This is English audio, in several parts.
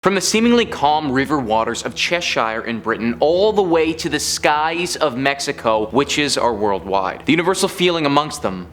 From the seemingly calm river waters of Cheshire in Britain all the way to the skies of Mexico, witches are worldwide. The universal feeling amongst them: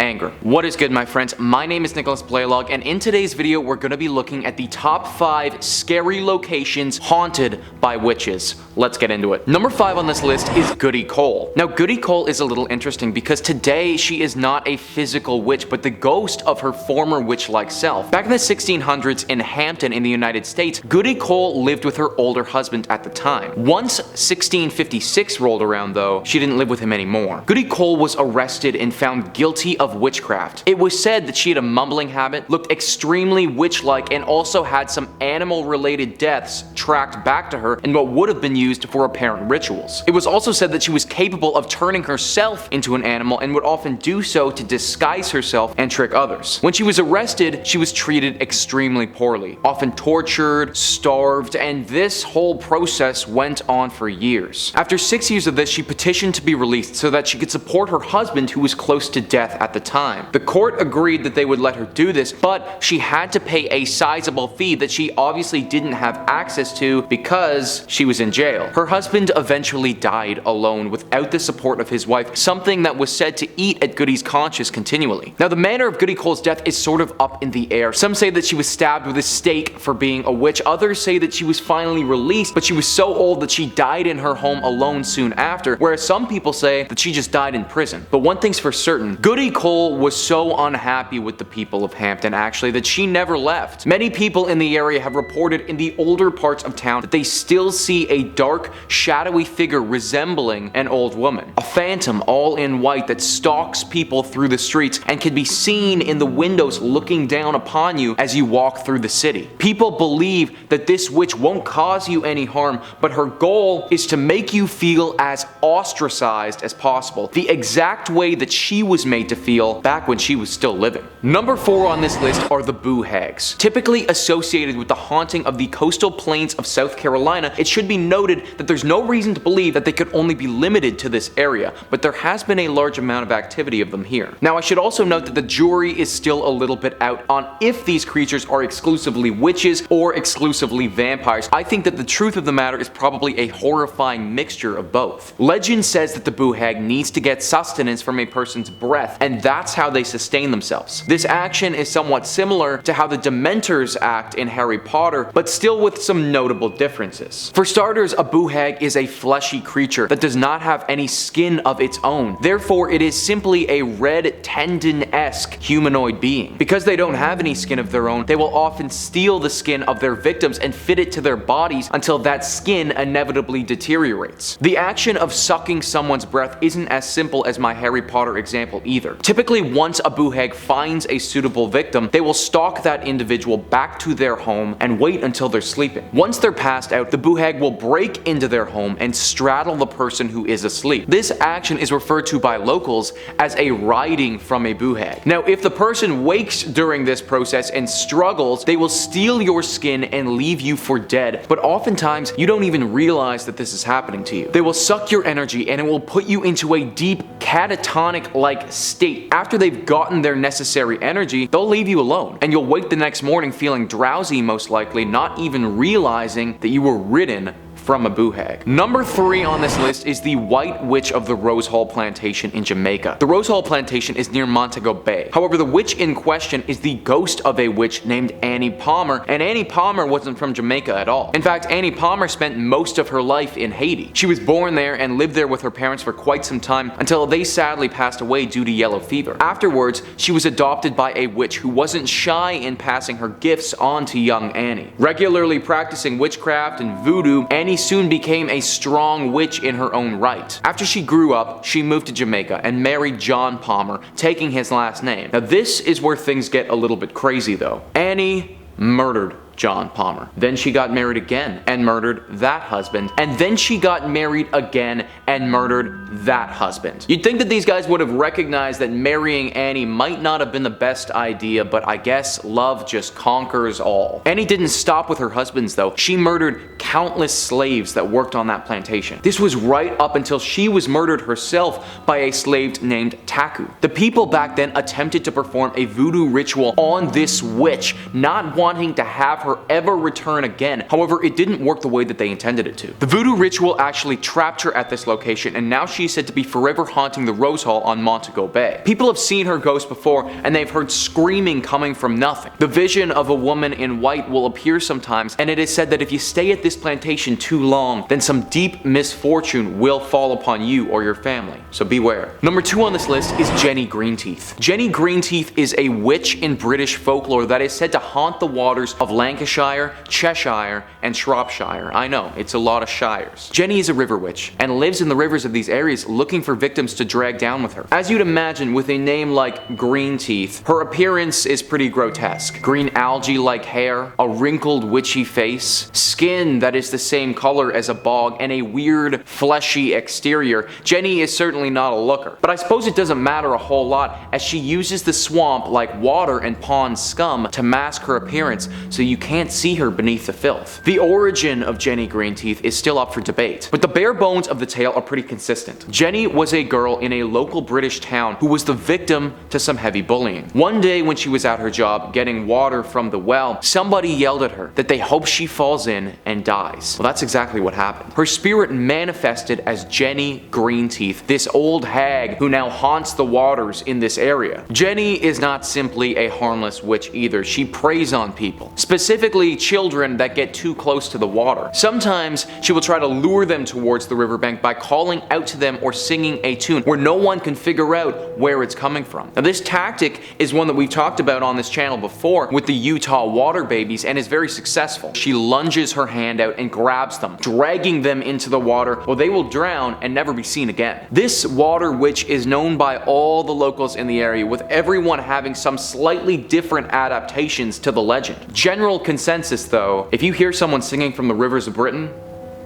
anger. What is good, my friends? My name is Nicholas Blaylock, and in today's video we're going to be looking at the top 5 scary locations haunted by witches. Let's get into it. Number 5 on this list is Goody Cole. Now, Goody Cole is a little interesting because today she is not a physical witch, but the ghost of her former witch-like self. Back in the 1600s in Hampton in the United States, Goody Cole lived with her older husband at the time. Once 1656 rolled around though, she didn't live with him anymore. Goody Cole was arrested and found guilty of witchcraft. It was said that she had a mumbling habit, looked extremely witch-like, and also had some animal-related deaths tracked back to her in what would have been used for apparent rituals. It was also said that she was capable of turning herself into an animal and would often do so to disguise herself and trick others. When she was arrested, she was treated extremely poorly, often tortured, starved, and this whole process went on for years. After 6 years of this, she petitioned to be released so that she could support her husband, who was close to death at the time. The court agreed that they would let her do this, but she had to pay a sizable fee that she obviously didn't have access to because she was in jail. Her husband eventually died alone without the support of his wife, something that was said to eat at Goody's conscience continually. Now, the manner of Goody Cole's death is sort of up in the air. Some say that she was stabbed with a stake for being a witch. Others say that she was finally released, but she was so old that she died in her home alone soon after, whereas some people say that she just died in prison. But one thing's for certain: Goody Cole was so unhappy with the people of Hampton actually that she never left. Many people in the area have reported in the older parts of town that they still see a dark, shadowy figure resembling an old woman. A phantom all in white that stalks people through the streets and can be seen in the windows looking down upon you as you walk through the city. People believe that this witch won't cause you any harm, but her goal is to make you feel as ostracized as possible, the exact way that she was made to feel back when she was still living. Number 4 on this list are the Boo Hags. Typically associated with the haunting of the coastal plains of South Carolina, it should be noted that there's no reason to believe that they could only be limited to this area, but there has been a large amount of activity of them here. Now, I should also note that the jury is still a little bit out on if these creatures are exclusively witches or exclusively vampires. I think that the truth of the matter is probably a horrifying mixture of both. Legend says that the Boo Hag needs to get sustenance from a person's breath, and that's how they sustain themselves. This action is somewhat similar to how the Dementors act in Harry Potter, but still with some notable differences. For starters, a Boo Hag is a fleshy creature that does not have any skin of its own. Therefore, it is simply a red tendon-esque humanoid being. Because they don't have any skin of their own, they will often steal the skin of their victims and fit it to their bodies until that skin inevitably deteriorates. The action of sucking someone's breath isn't as simple as my Harry Potter example either. Typically, once a Boo Hag finds a suitable victim, they will stalk that individual back to their home and wait until they're sleeping. Once they're passed out, the Boo Hag will break into their home and straddle the person who is asleep. This action is referred to by locals as a riding from a Boo Hag. Now, if the person wakes during this process and struggles, they will steal your skin and leave you for dead, but oftentimes you don't even realize that this is happening to you. They will suck your energy and it will put you into a deep catatonic-like state. After they've gotten their necessary energy, they'll leave you alone, and you'll wake the next morning feeling drowsy, most likely, not even realizing that you were ridden from a Boo Hag. Number 3 on this list is the White Witch of the Rose Hall Plantation in Jamaica. The Rose Hall Plantation is near Montego Bay. However, the witch in question is the ghost of a witch named Annie Palmer, and Annie Palmer wasn't from Jamaica at all. In fact, Annie Palmer spent most of her life in Haiti. She was born there and lived there with her parents for quite some time until they sadly passed away due to yellow fever. Afterwards, she was adopted by a witch who wasn't shy in passing her gifts on to young Annie. Regularly practicing witchcraft and voodoo, Annie soon became a strong witch in her own right. After she grew up, she moved to Jamaica and married John Palmer, taking his last name. Now, this is where things get a little bit crazy though. Annie murdered John Palmer. Then she got married again and murdered that husband. And then she got married again and murdered that husband. You'd think that these guys would have recognized that marrying Annie might not have been the best idea, but I guess love just conquers all. Annie didn't stop with her husbands though. She murdered countless slaves that worked on that plantation. This was right up until she was murdered herself by a slave named Taku. The people back then attempted to perform a voodoo ritual on this witch, not wanting to have her ever return again. However, it didn't work the way that they intended it to. The voodoo ritual actually trapped her at this location, and now she's said to be forever haunting the Rose Hall on Montego Bay. People have seen her ghost before, and they've heard screaming coming from nothing. The vision of a woman in white will appear sometimes, and it is said that if you stay at this plantation too long, then some deep misfortune will fall upon you or your family. So beware. Number 2 on this list is Jenny Greenteeth. Jenny Greenteeth is a witch in British folklore that is said to haunt the waters of Lancashire, Cheshire, and Shropshire. I know, it's a lot of shires. Jenny is a river witch and lives in the rivers of these areas looking for victims to drag down with her. As you'd imagine, with a name like Greenteeth, her appearance is pretty grotesque. Green algae-like hair, a wrinkled witchy face, skin that is the same color as a bog, and a weird fleshy exterior. Jenny is certainly not a looker. But I suppose it doesn't matter a whole lot, as she uses the swamp like water and pond scum to mask her appearance so you can't see her beneath the filth. The origin of Jenny Greenteeth is still up for debate, but the bare bones of the tale are pretty consistent. Jenny was a girl in a local British town who was the victim to some heavy bullying. One day when she was at her job getting water from the well, somebody yelled at her that they hope she falls in and dies. Well, that's exactly what happened. Her spirit manifested as Jenny Greenteeth, this old hag who now haunts the waters in this area. Jenny is not simply a harmless witch either. She preys on people, specifically children that get too close to the water. Sometimes she will try to lure them towards the riverbank by calling out to them or singing a tune where no one can figure out where it's coming from. Now, this tactic is one that we've talked about on this channel before with the Utah water babies and is very successful. She lunges her hand out and grabs them, dragging them into the water where they will drown and never be seen again. This water witch is known by all the locals in the area, with everyone having some slightly different adaptations to the legend. General consensus though, if you hear someone singing from the rivers of Britain,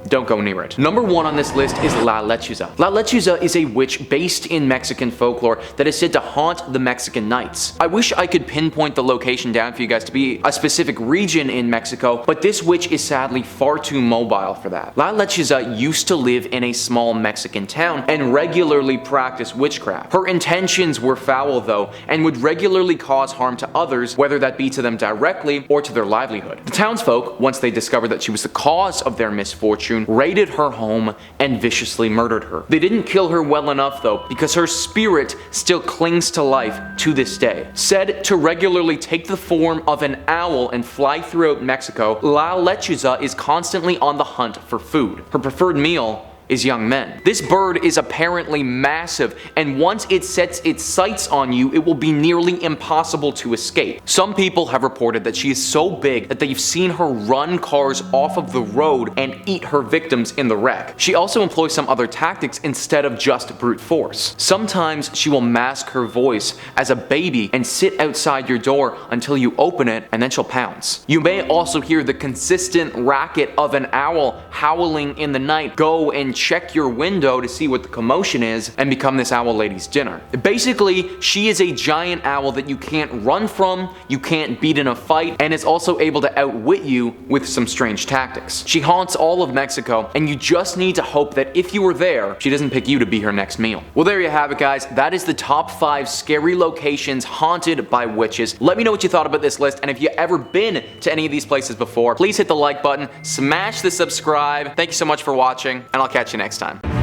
don't go near it. Number 1 on this list is La Lechuza. La Lechuza is a witch based in Mexican folklore that is said to haunt the Mexican nights. I wish I could pinpoint the location down for you guys to be a specific region in Mexico, but this witch is sadly far too mobile for that. La Lechuza used to live in a small Mexican town and regularly practice witchcraft. Her intentions were foul though, and would regularly cause harm to others, whether that be to them directly or to their livelihood. The townsfolk, once they discovered that she was the cause of their misfortune, raided her home and viciously murdered her. They didn't kill her well enough though, because her spirit still clings to life to this day. Said to regularly take the form of an owl and fly throughout Mexico, La Lechuza is constantly on the hunt for food. Her preferred meal is young men. This bird is apparently massive, and once it sets its sights on you, it will be nearly impossible to escape. Some people have reported that she is so big that they've seen her run cars off of the road and eat her victims in the wreck. She also employs some other tactics instead of just brute force. Sometimes she will mask her voice as a baby and sit outside your door until you open it, and then she'll pounce. You may also hear the consistent racket of an owl howling in the night. Go and check your window to see what the commotion is and become this owl lady's dinner. Basically, she is a giant owl that you can't run from, you can't beat in a fight, and is also able to outwit you with some strange tactics. She haunts all of Mexico, and you just need to hope that if you were there, she doesn't pick you to be her next meal. Well, there you have it, guys. That is the top 5 scary locations haunted by witches. Let me know what you thought about this list, and if you've ever been to any of these places before, please hit the like button, smash the subscribe. Thank you so much for watching, and I'll catch you next time.